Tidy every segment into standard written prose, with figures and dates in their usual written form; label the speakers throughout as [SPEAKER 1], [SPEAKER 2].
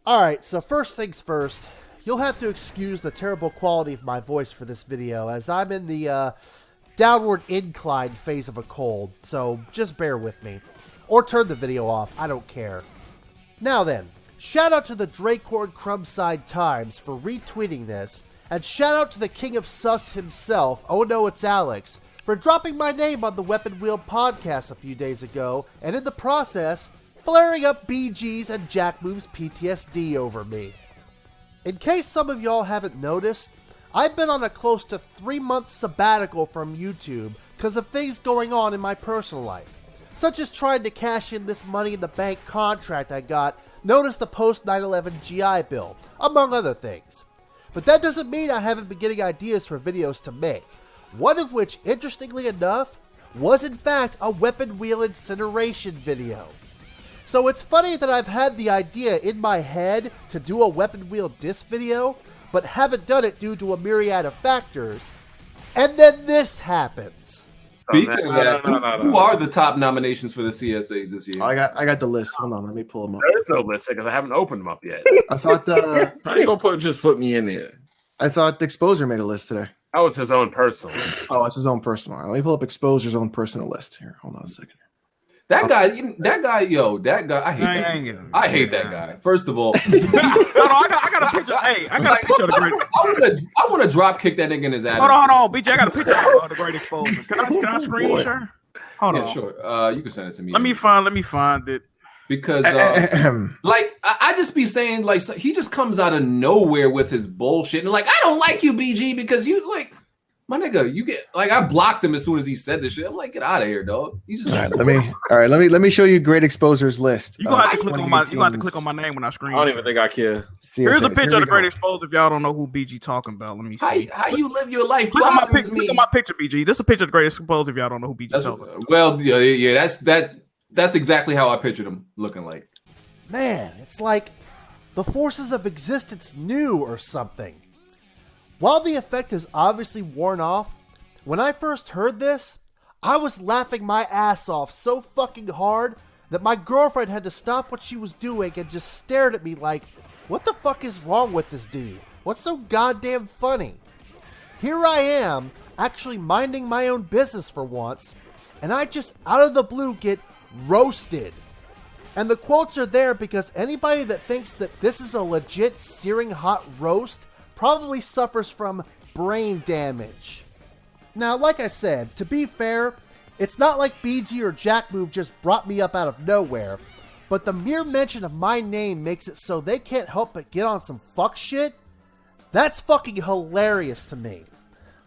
[SPEAKER 1] Alright, so first things first, you'll have to excuse the terrible quality of my voice for this video, as I'm in the downward incline phase of a cold, so just bear with me. Or turn the video off, I don't care. Now then, shout out to the Dracorn Crumbside Times for retweeting this, and shout out to the King of Sus himself, oh no it's Alex, for dropping my name on the Weapon Wheel podcast a few days ago, and in the process, flaring up BG's and Jack Move's PTSD over me. In case some of y'all haven't noticed, I've been on a close to 3-month sabbatical from YouTube because of things going on in my personal life, such as trying to cash in this money in the bank contract I got known as the post 9/11 GI Bill, among other things. But that doesn't mean I haven't been getting ideas for videos to make, one of which, interestingly enough, was in fact a Weapon Wheel Incineration video. So it's funny that I've had the idea in my head to do a Weapon Wheel disc video, but haven't done it due to a myriad of factors. And then this happens.
[SPEAKER 2] Speaking of that, who are the top nominations for the CSAs this year?
[SPEAKER 3] I got the list. Hold on, let me pull them up.
[SPEAKER 4] There is no list because I haven't opened them up yet.
[SPEAKER 3] I thought
[SPEAKER 4] How you gonna just put me in there?
[SPEAKER 3] I thought the Exposer made a list today.
[SPEAKER 4] Oh, it's his own personal.
[SPEAKER 3] Oh, it's his own personal. Let me pull up Exposer's own personal list here. Hold on a second.
[SPEAKER 2] That guy, I hate that guy. First of all,
[SPEAKER 4] I got a picture. Hey, I got a picture of the great.
[SPEAKER 2] I want to drop kick that nigga in his ass.
[SPEAKER 4] Hold on, BJ. I got a picture of the great exposure. Can I screen share? Hold on.
[SPEAKER 2] Sure. You can send it to me.
[SPEAKER 4] Let me find it.
[SPEAKER 2] Because, I just be saying, like, he just comes out of nowhere with his bullshit. And, like, I don't like you, BG, because you, like, my nigga, you get, like, I blocked him as soon as he said this shit. I'm like, get out of here, dog. He's just
[SPEAKER 3] let me show you Great Exposer's list.
[SPEAKER 4] You gonna have to click on my name when I screen. I don't even think I care. Here's a picture of the Great Exposer. If y'all don't know who BG talking about, let me see.
[SPEAKER 2] How you live your life?
[SPEAKER 4] Look at my picture, BG. This is a picture of the Great Exposer. If y'all don't know who BG talking about.
[SPEAKER 2] Well, yeah, that's exactly how I pictured him looking like.
[SPEAKER 1] Man, it's like the forces of existence knew or something. While the effect is obviously worn off, when I first heard this, I was laughing my ass off so fucking hard that my girlfriend had to stop what she was doing and just stared at me like, what the fuck is wrong with this dude? What's so goddamn funny? Here I am, actually minding my own business for once, and I just out of the blue get roasted. And the quotes are there because anybody that thinks that this is a legit searing hot roast probably suffers from brain damage. Now, like I said, to be fair, it's not like BG or Jack Move just brought me up out of nowhere, but the mere mention of my name makes it so they can't help but get on some fuck shit. That's fucking hilarious to me.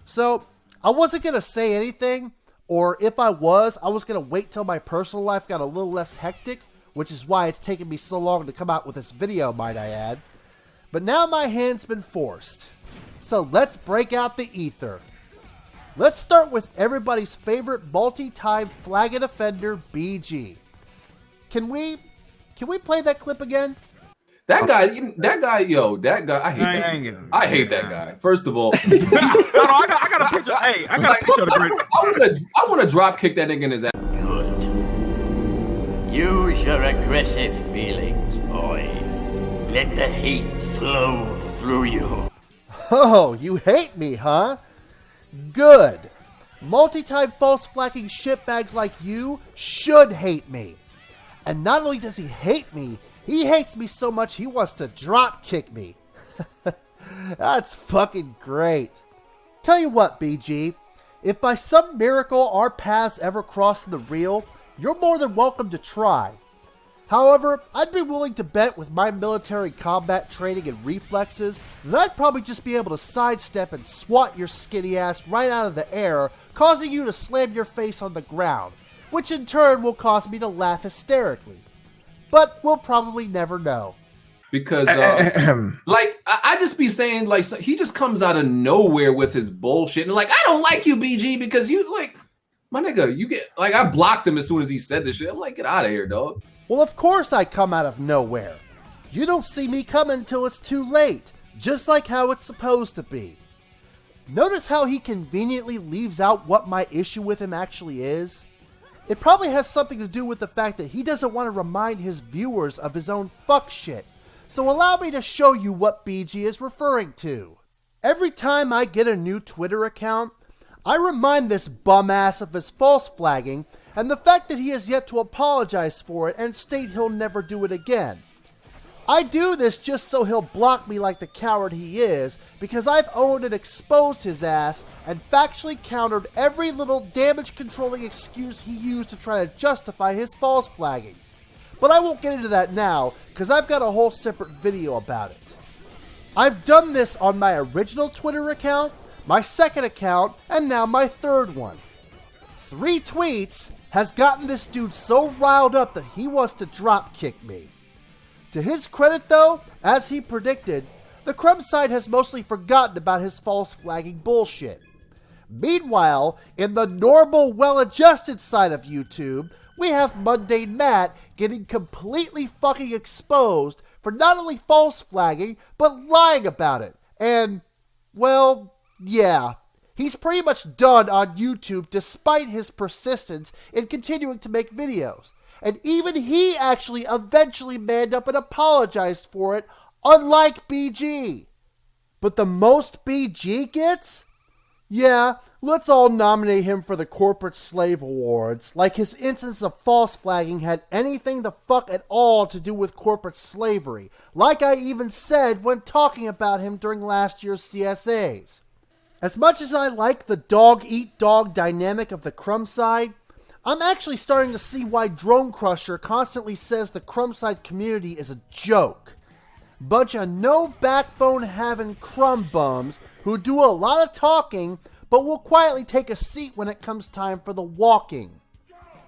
[SPEAKER 1] So, I wasn't gonna say anything, or if I was gonna wait till my personal life got a little less hectic, which is why it's taken me so long to come out with this video, might I add. But now my hand's been forced. So let's break out the ether. Let's start with everybody's favorite multi-time flagged offender, BG. Can we play that clip again?
[SPEAKER 2] That guy, I hate that guy. First of all,
[SPEAKER 4] I got a picture. Hey, I got a picture of the great.
[SPEAKER 2] I want to drop kick that nigga in his ass.
[SPEAKER 5] Good. Use your aggressive feelings, boy. Let the hate flow through you.
[SPEAKER 1] Oh, you hate me, huh? Good. Multi-time false flagging shitbags like you should hate me. And not only does he hate me, he hates me so much he wants to drop kick me. That's fucking great. Tell you what, BG, if by some miracle our paths ever cross in the real, you're more than welcome to try. However, I'd be willing to bet with my military combat training and reflexes that I'd probably just be able to sidestep and swat your skinny ass right out of the air, causing you to slam your face on the ground, which in turn will cause me to laugh hysterically. But we'll probably never know.
[SPEAKER 2] Because, I just be saying, like, he just comes out of nowhere with his bullshit. And, like, I don't like you, BG, because you, like, my nigga, you get, like, I blocked him as soon as he said this shit. I'm like, get out of here, dog.
[SPEAKER 1] Well, of course I come out of nowhere. You don't see me coming until it's too late, just like how it's supposed to be. Notice how he conveniently leaves out what my issue with him actually is? It probably has something to do with the fact that he doesn't want to remind his viewers of his own fuck shit, so allow me to show you what BG is referring to. Every time I get a new Twitter account, I remind this bum ass of his false flagging and the fact that he has yet to apologize for it and state he'll never do it again. I do this just so he'll block me like the coward he is, because I've owned and exposed his ass and factually countered every little damage-controlling excuse he used to try to justify his false flagging. But I won't get into that now, because I've got a whole separate video about it. I've done this on my original Twitter account, my second account, and now my third one. 3 tweets has gotten this dude so riled up that he wants to drop kick me. To his credit though, as he predicted, the Crumb side has mostly forgotten about his false flagging bullshit. Meanwhile, in the normal, well-adjusted side of YouTube, we have Mundane Matt getting completely fucking exposed for not only false flagging, but lying about it. And, well, yeah, he's pretty much done on YouTube despite his persistence in continuing to make videos. And even he actually eventually manned up and apologized for it, unlike BG. But the most BG gets? Yeah, let's all nominate him for the Corporate Slave Awards, like his instance of false flagging had anything the fuck at all to do with corporate slavery, like I even said when talking about him during last year's CSAs. As much as I like the dog-eat-dog dynamic of the Crumb side, I'm actually starting to see why Drone Crusher constantly says the Crumb side community is a joke. Bunch of no-backbone-having crumb bums who do a lot of talking, but will quietly take a seat when it comes time for the walking.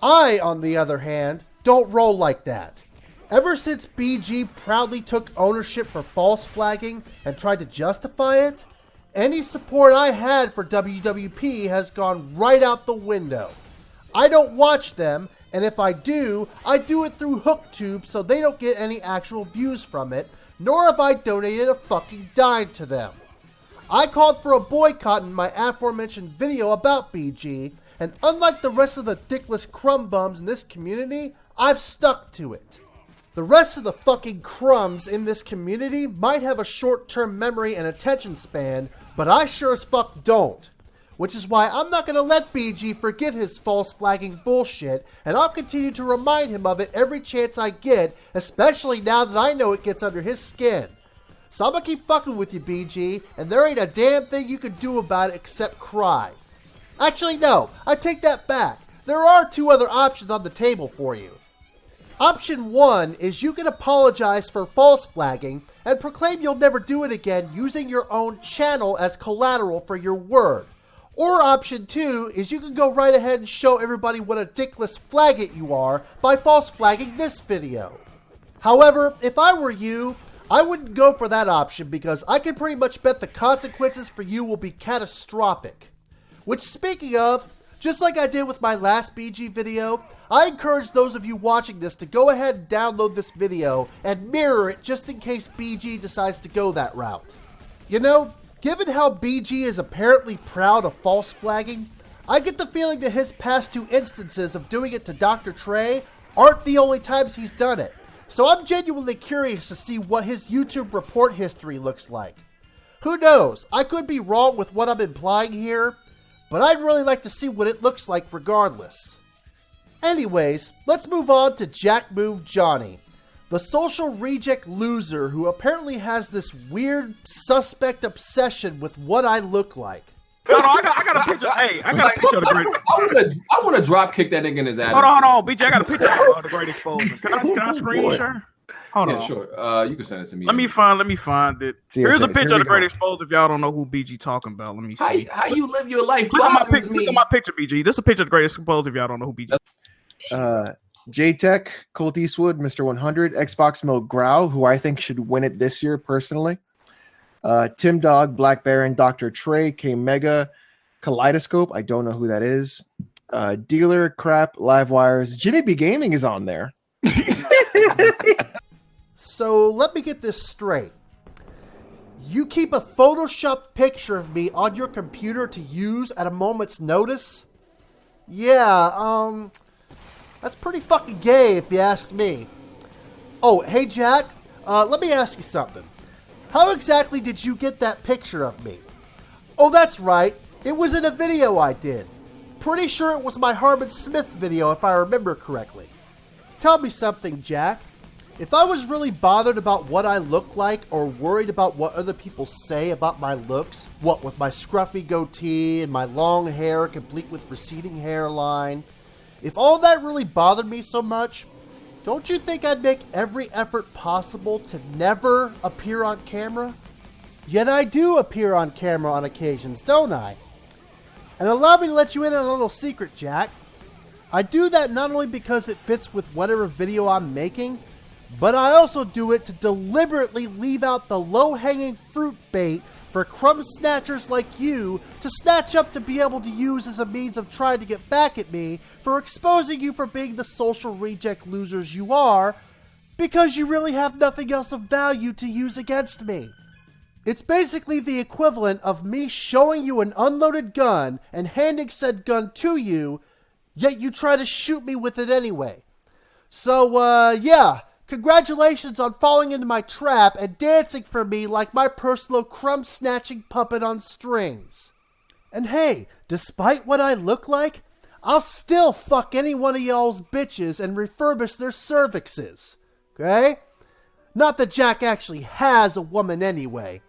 [SPEAKER 1] I, on the other hand, don't roll like that. Ever since BG proudly took ownership for false flagging and tried to justify it, any support I had for WWP has gone right out the window. I don't watch them, and if I do it through HookTube so they don't get any actual views from it, nor have I donated a fucking dime to them. I called for a boycott in my aforementioned video about BG, and unlike the rest of the dickless crumb bums in this community, I've stuck to it. The rest of the fucking crumbs in this community might have a short-term memory and attention span, but I sure as fuck don't. Which is why I'm not going to let BG forget his false flagging bullshit, and I'll continue to remind him of it every chance I get, especially now that I know it gets under his skin. So I'm going to keep fucking with you, BG, and there ain't a damn thing you can do about it except cry. Actually, no, I take that back. There are 2 other options on the table for you. Option 1 is you can apologize for false flagging and proclaim you'll never do it again using your own channel as collateral for your word. Or option 2 is you can go right ahead and show everybody what a dickless flaggot you are by false flagging this video. However, if I were you, I wouldn't go for that option because I can pretty much bet the consequences for you will be catastrophic. Which, speaking of, just like I did with my last BG video, I encourage those of you watching this to go ahead and download this video and mirror it just in case BG decides to go that route. You know, given how BG is apparently proud of false flagging, I get the feeling that his past 2 instances of doing it to Dr. Trey aren't the only times he's done it. So I'm genuinely curious to see what his YouTube report history looks like. Who knows, I could be wrong with what I'm implying here, but I'd really like to see what it looks like regardless. Anyways, let's move on to Jack Move Johnny, the social reject loser who apparently has this weird, suspect obsession with what I look like.
[SPEAKER 4] No, I got a picture. Hey, I got a picture of the great.
[SPEAKER 2] I want to drop kick that nigga in his ass.
[SPEAKER 4] Hold on, BJ. I got a picture of the great exposure. Can I screen share? Hold on.
[SPEAKER 2] Sure. You can send it to me.
[SPEAKER 4] Let me find it. Here's a picture of the great exposure. If y'all don't know who BG talking about, let me see.
[SPEAKER 2] How you live your life?
[SPEAKER 4] Look at my picture, BG. This is a picture of the great exposure. If y'all don't know who BG.
[SPEAKER 3] J-Tech, Colt Eastwood, Mr. 100, Xbox Milk Grau, who I think should win it this year personally. Tim Dog, Black Baron, Dr. Trey, K Mega, Kaleidoscope. I don't know who that is. Dealer, Crap, Live Wires. Jimmy B Gaming is on there.
[SPEAKER 1] So let me get this straight. You keep a photoshopped picture of me on your computer to use at a moment's notice? Yeah, that's pretty fucking gay if you ask me. Oh, hey Jack, let me ask you something. How exactly did you get that picture of me? Oh, that's right. It was in a video I did. Pretty sure it was my Harmon Smith video if I remember correctly. Tell me something, Jack. If I was really bothered about what I look like or worried about what other people say about my looks, what with my scruffy goatee and my long hair complete with receding hairline, if all that really bothered me so much, don't you think I'd make every effort possible to never appear on camera? Yet I do appear on camera on occasions, don't I? And allow me to let you in on a little secret, Jack. I do that not only because it fits with whatever video I'm making, but I also do it to deliberately leave out the low-hanging fruit bait for crumb snatchers like you to snatch up to be able to use as a means of trying to get back at me for exposing you for being the social reject losers you are, because you really have nothing else of value to use against me. It's basically the equivalent of me showing you an unloaded gun and handing said gun to you, yet you try to shoot me with it anyway. So, yeah, congratulations on falling into my trap and dancing for me like my personal crumb-snatching puppet on strings. And hey, despite what I look like, I'll still fuck any one of y'all's bitches and refurbish their cervixes. Okay? Not that Jack actually has a woman anyway.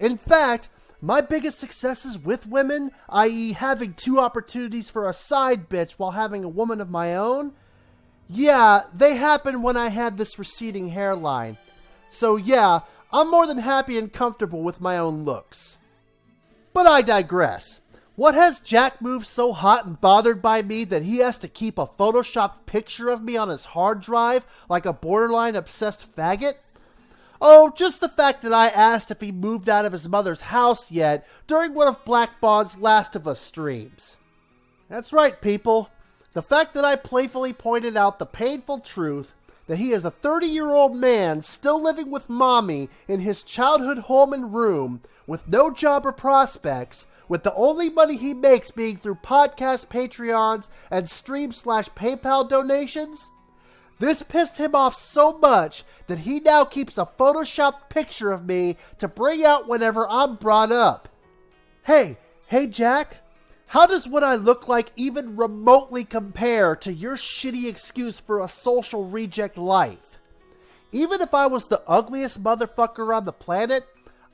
[SPEAKER 1] In fact, my biggest successes with women, i.e. having 2 opportunities for a side bitch while having a woman of my own, yeah, they happened when I had this receding hairline. So yeah, I'm more than happy and comfortable with my own looks. But I digress. What has Jack moved so hot and bothered by me that he has to keep a photoshopped picture of me on his hard drive like a borderline obsessed faggot? Oh, just the fact that I asked if he moved out of his mother's house yet during one of Black Bond's Last of Us streams. That's right, people. The fact that I playfully pointed out the painful truth that he is a 30-year-old man still living with mommy in his childhood home and room with no job or prospects, with the only money he makes being through podcast Patreons and stream/PayPal donations? This pissed him off so much that he now keeps a photoshopped picture of me to bring out whenever I'm brought up. Hey Jack, how does what I look like even remotely compare to your shitty excuse for a social reject life? Even if I was the ugliest motherfucker on the planet,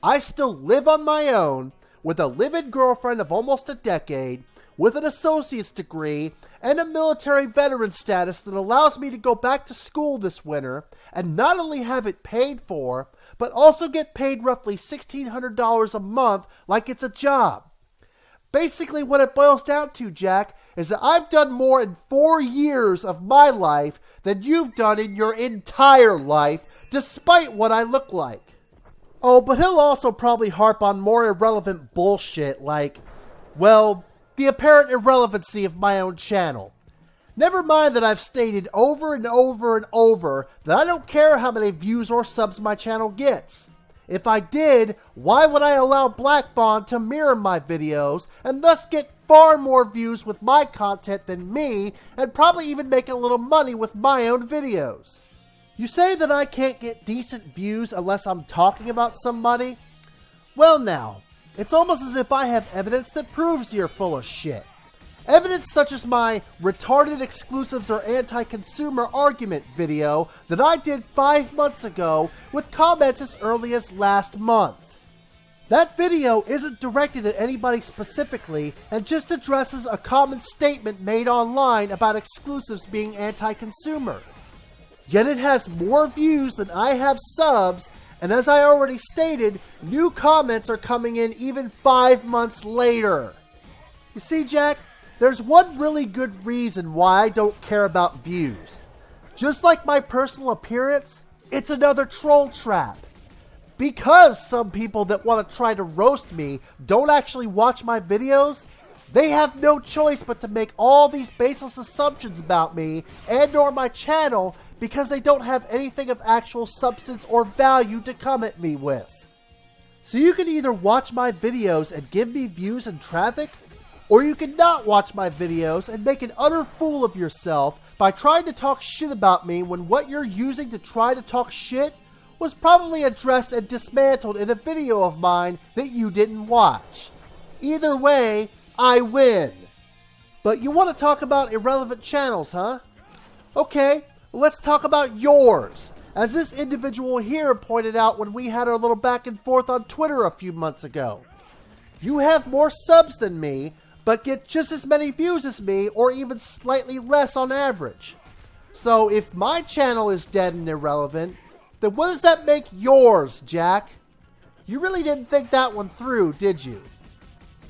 [SPEAKER 1] I still live on my own, with a live-in girlfriend of almost a decade, with an associate's degree, and a military veteran status that allows me to go back to school this winter, and not only have it paid for, but also get paid roughly $1,600 a month like it's a job. Basically what it boils down to, Jack, is that I've done more in 4 years of my life than you've done in your entire life, despite what I look like. Oh, but he'll also probably harp on more irrelevant bullshit like, well, the apparent irrelevancy of my own channel. Never mind that I've stated over and over and over that I don't care how many views or subs my channel gets. If I did, why would I allow Black Bond to mirror my videos and thus get far more views with my content than me and probably even make a little money with my own videos? You say that I can't get decent views unless I'm talking about somebody? Well now, it's almost as if I have evidence that proves you're full of shit. Evidence such as my retarded exclusives or anti-consumer argument video that I did 5 months ago with comments as early as last month. That video isn't directed at anybody specifically and just addresses a common statement made online about exclusives being anti-consumer. Yet it has more views than I have subs, and as I already stated, new comments are coming in even 5 months later. You see, Jack, there's one really good reason why I don't care about views. Just like my personal appearance, it's another troll trap. Because some people that want to try to roast me don't actually watch my videos, they have no choice but to make all these baseless assumptions about me and or my channel because they don't have anything of actual substance or value to come at me with. So you can either watch my videos and give me views and traffic, or you can not watch my videos and make an utter fool of yourself by trying to talk shit about me when what you're using to try to talk shit was probably addressed and dismantled in a video of mine that you didn't watch. Either way, I win. But you want to talk about irrelevant channels, huh? Okay, let's talk about yours. As this individual here pointed out when we had our little back and forth on Twitter a few months ago. You have more subs than me, but get just as many views as me, or even slightly less on average. So if my channel is dead and irrelevant, then what does that make yours, Jack? You really didn't think that one through, did you?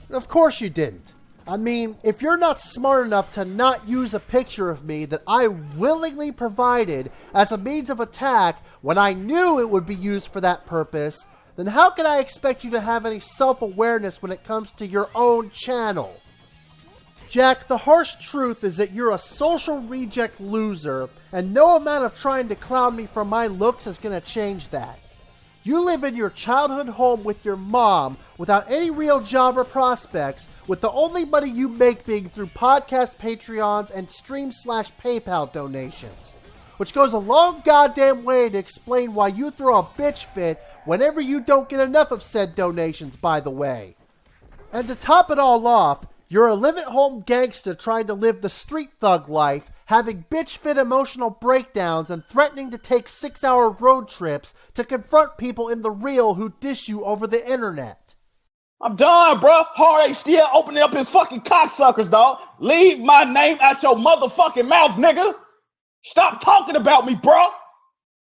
[SPEAKER 1] Of course you didn't. I mean, if you're not smart enough to not use a picture of me that I willingly provided as a means of attack when I knew it would be used for that purpose, then how can I expect you to have any self-awareness when it comes to your own channel? Jack, the harsh truth is that you're a social reject loser, and no amount of trying to clown me for my looks is going to change that. You live in your childhood home with your mom without any real job or prospects, with the only money you make being through podcast Patreons and Stream/PayPal donations. Which goes a long goddamn way to explain why you throw a bitch fit whenever you don't get enough of said donations, by the way. And to top it all off, you're a live-at-home gangster trying to live the street thug life, having bitch fit emotional breakdowns and threatening to take 6-hour road trips to confront people in the real who dish you over the internet.
[SPEAKER 6] I'm done, bro. Hard ain't still opening up his fucking cocksuckers, dog. Leave my name out your motherfucking mouth, nigga. Stop talking about me, bro.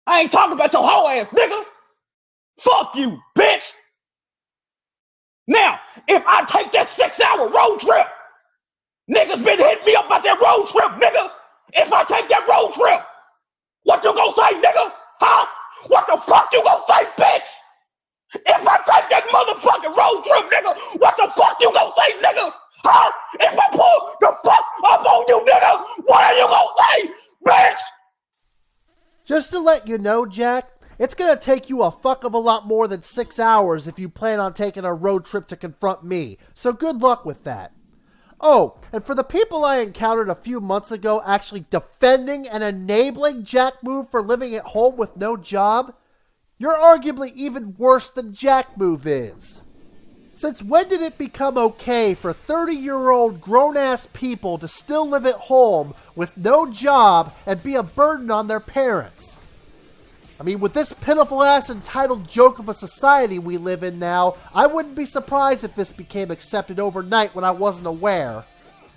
[SPEAKER 6] I ain't talking about your whole ass, nigga. Fuck you, bitch. Now, if I take that 6-hour road trip, niggas been hitting me up about that road trip, nigga. If I take that road trip, what you gonna say, nigga? Huh? What the fuck you gonna say, bitch? If I take that motherfucking road trip, nigga, what the fuck you gonna say, nigga? Huh? If I pull the fuck up on you, nigga, what are you gonna say, bitch?
[SPEAKER 1] Just to let you know, Jack, it's gonna take you a fuck of a lot more than 6 hours if you plan on taking a road trip to confront me, so good luck with that. Oh, and for the people I encountered a few months ago actually defending and enabling Jack Move for living at home with no job, you're arguably even worse than Jack Move is. Since when did it become okay for 30-year-old grown-ass people to still live at home with no job and be a burden on their parents? I mean, with this pitiful-ass entitled joke of a society we live in now, I wouldn't be surprised if this became accepted overnight when I wasn't aware.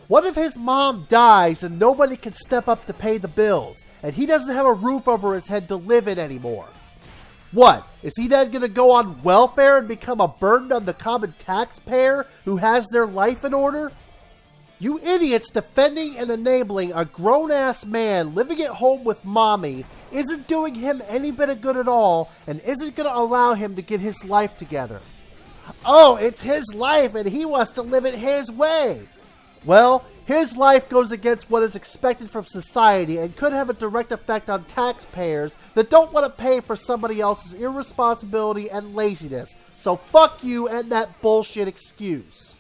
[SPEAKER 1] What if his mom dies and nobody can step up to pay the bills, and he doesn't have a roof over his head to live in anymore? What, is he then going to go on welfare and become a burden on the common taxpayer who has their life in order? You idiots defending and enabling a grown-ass man living at home with mommy isn't doing him any bit of good at all and isn't going to allow him to get his life together. Oh, it's his life and he wants to live it his way. Well, his life goes against what is expected from society and could have a direct effect on taxpayers that don't want to pay for somebody else's irresponsibility and laziness. So fuck you and that bullshit excuse.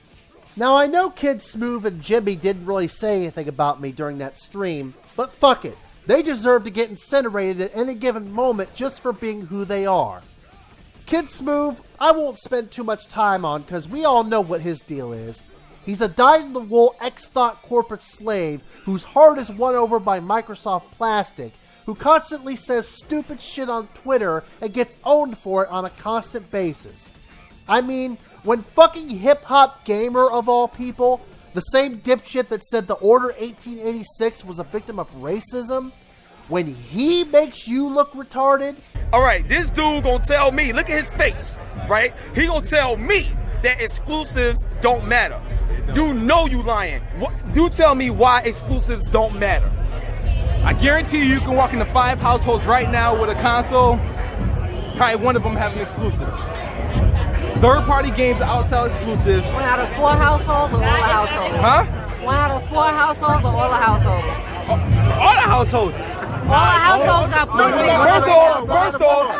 [SPEAKER 1] Now, I know Kid Smooth and Jimmy didn't really say anything about me during that stream, but fuck it. They deserve to get incinerated at any given moment just for being who they are. Kid Smooth, I won't spend too much time on because we all know what his deal is. He's a dyed-in-the-wool ex-thought corporate slave whose heart is won over by Microsoft Plastic, who constantly says stupid shit on Twitter and gets owned for it on a constant basis. I mean, when fucking hip-hop gamer of all people, the same dipshit that said the Order 1886 was a victim of racism, when he makes you look retarded?
[SPEAKER 7] Alright, this dude gonna tell me, look at his face, right? He gonna tell me that exclusives don't matter. You know you lying. You tell me why exclusives don't matter.
[SPEAKER 8] I guarantee you can walk into 5 households right now with a console, probably one of them have an exclusive. Third-party games outside exclusives.
[SPEAKER 9] 1 out of 4 households or all the households?
[SPEAKER 8] Huh?
[SPEAKER 9] 1 out of 4 households or all the households?
[SPEAKER 8] All the households.
[SPEAKER 9] All the households got PlayStation.
[SPEAKER 8] First off,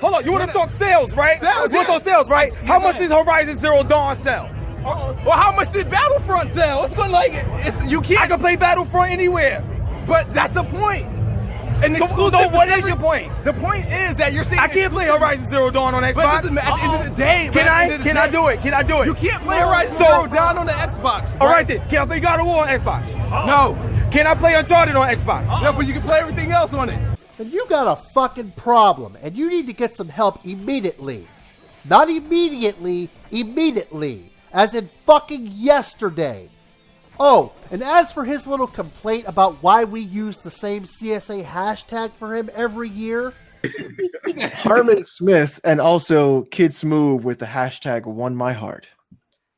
[SPEAKER 7] hold on. You want to talk sales, right? You want to talk sales, right? How much did Horizon Zero Dawn sell?
[SPEAKER 8] Well, how much did Battlefront sell? It's been like, you can't.
[SPEAKER 7] I can play Battlefront anywhere.
[SPEAKER 8] But that's the point. And
[SPEAKER 7] so what is your point?
[SPEAKER 8] The point is that you're saying
[SPEAKER 7] I can't play Horizon Zero Dawn on Xbox.
[SPEAKER 8] But at the end of the day,
[SPEAKER 7] can I do it? Can I do it?
[SPEAKER 8] You can't play Horizon Zero Dawn on the Xbox.
[SPEAKER 7] All right then. Can I play God of War on Xbox?
[SPEAKER 8] No.
[SPEAKER 7] Can I play Uncharted on Xbox?
[SPEAKER 8] No, but you can play everything else on it.
[SPEAKER 1] And you got a fucking problem, and you need to get some help immediately. Not immediately, immediately. As in fucking yesterday. Oh, and as for his little complaint about why we use the same CSA hashtag for him every year.
[SPEAKER 3] Harmon Smith and also Kid Smooth with the hashtag won my heart.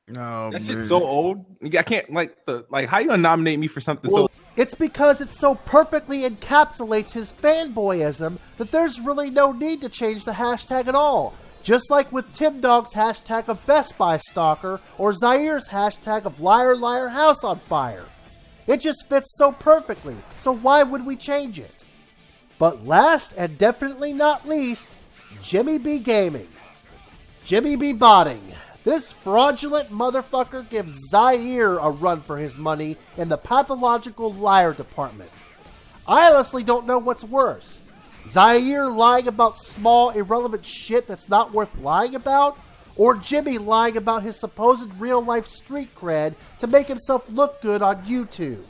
[SPEAKER 8] No, that's just so old. I can't how you gonna nominate me for something so.
[SPEAKER 1] It's because it so perfectly encapsulates his fanboyism that there's really no need to change the hashtag at all. Just like with Tim Dog's hashtag of Best Buy Stalker or Zaire's hashtag of Liar Liar House on Fire. It just fits so perfectly, so why would we change it? But last and definitely not least, Jimmy B Gaming. Jimmy B Botting. This fraudulent motherfucker gives Zaire a run for his money in the pathological liar department. I honestly don't know what's worse. Zaire lying about small, irrelevant shit that's not worth lying about? Or Jimmy lying about his supposed real-life street cred to make himself look good on YouTube?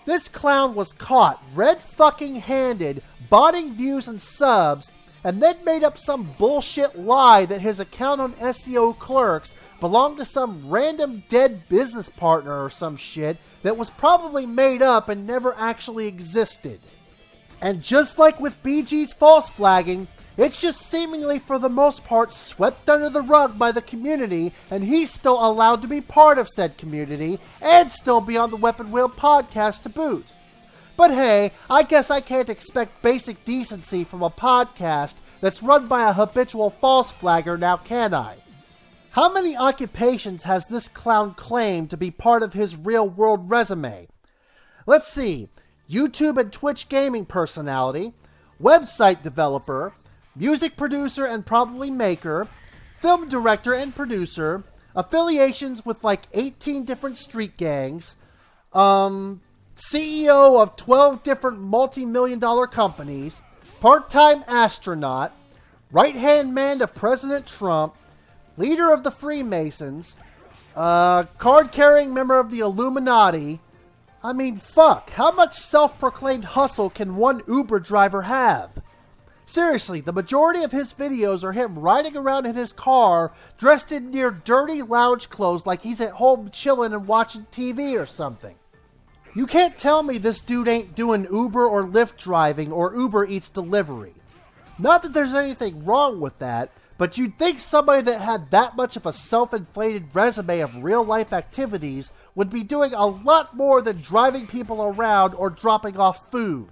[SPEAKER 1] This clown was caught red-fucking-handed, botting views and subs, and then made up some bullshit lie that his account on SEO Clerks belonged to some random dead business partner or some shit that was probably made up and never actually existed. And just like with BG's false flagging, it's just seemingly for the most part swept under the rug by the community, and he's still allowed to be part of said community and still be on the Weapon Wheel podcast to boot. But hey, I guess I can't expect basic decency from a podcast that's run by a habitual false flagger now, can I? How many occupations has this clown claimed to be part of his real-world resume? Let's see. YouTube and Twitch gaming personality, website developer, music producer and probably maker, film director and producer, affiliations with like 18 different street gangs, CEO of 12 different multi-million-dollar companies, part-time astronaut, right-hand man of President Trump, leader of the Freemasons, card-carrying member of the Illuminati. I mean, fuck, how much self-proclaimed hustle can one Uber driver have? Seriously, the majority of his videos are him riding around in his car, dressed in near dirty lounge clothes like he's at home chilling and watching TV or something. You can't tell me this dude ain't doing Uber or Lyft driving or Uber Eats delivery. Not that there's anything wrong with that, but you'd think somebody that had that much of a self-inflated resume of real-life activities would be doing a lot more than driving people around or dropping off food.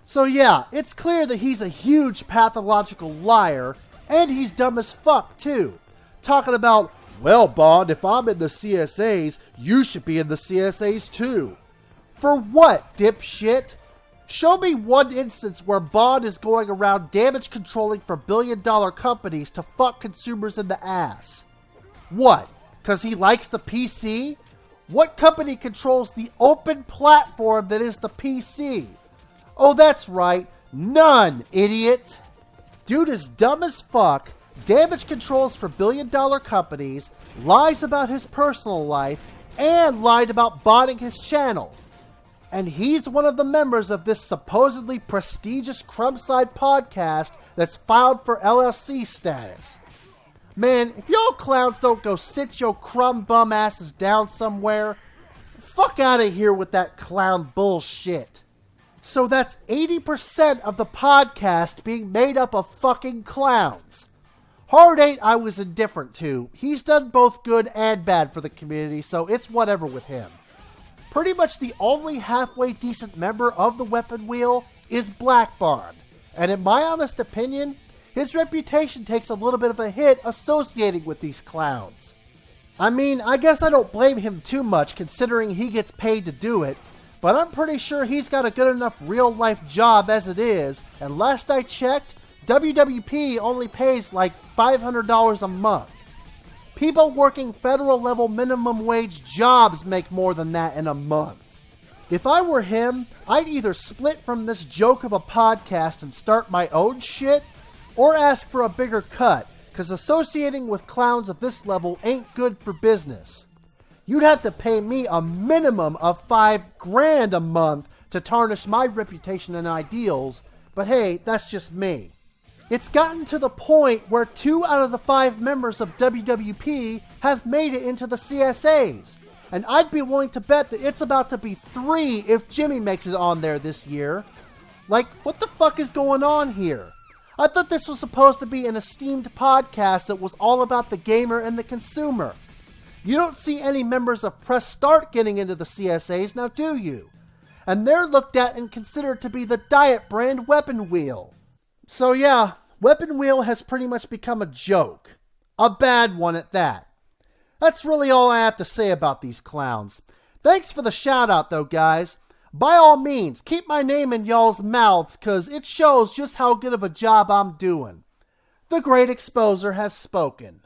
[SPEAKER 1] So yeah, it's clear that he's a huge pathological liar, and he's dumb as fuck too. Talking about, well, Bond, if I'm in the CSAs, you should be in the CSAs too. For what, dipshit? Show me one instance where Bond is going around damage controlling for billion-dollar companies to fuck consumers in the ass. What? Because he likes the PC? What company controls the open platform that is the PC? Oh, that's right. None, idiot. Dude is dumb as fuck, damage controls for billion-dollar companies, lies about his personal life, and lied about botting his channel. And he's one of the members of this supposedly prestigious Crumbside podcast that's filed for LLC status. Man, if y'all clowns don't go sit your crumb bum asses down somewhere, fuck out of here with that clown bullshit. So that's 80% of the podcast being made up of fucking clowns. Hard 8 I was indifferent to. He's done both good and bad for the community, so it's whatever with him. Pretty much the only halfway decent member of the Weapon Wheel is Black Bond, and in my honest opinion, his reputation takes a little bit of a hit associating with these clowns. I mean, I guess I don't blame him too much considering he gets paid to do it, but I'm pretty sure he's got a good enough real-life job as it is, and last I checked, WWP only pays like $500 a month. People working federal-level minimum wage jobs make more than that in a month. If I were him, I'd either split from this joke of a podcast and start my own shit, or ask for a bigger cut, because associating with clowns of this level ain't good for business. You'd have to pay me a minimum of $5,000 a month to tarnish my reputation and ideals, but hey, that's just me. It's gotten to the point where 2 out of the 5 members of WWP have made it into the CSAs, and I'd be willing to bet that it's about to be 3 if Jimmy makes it on there this year. Like, what the fuck is going on here? I thought this was supposed to be an esteemed podcast that was all about the gamer and the consumer. You don't see any members of Press Start getting into the CSAs, now do you? And they're looked at and considered to be the diet brand Weapon Wheel. So yeah, Weapon Wheel has pretty much become a joke. A bad one at that. That's really all I have to say about these clowns. Thanks for the shout out though, guys. By all means, keep my name in y'all's mouths, cause it shows just how good of a job I'm doing. The Great Exposer has spoken.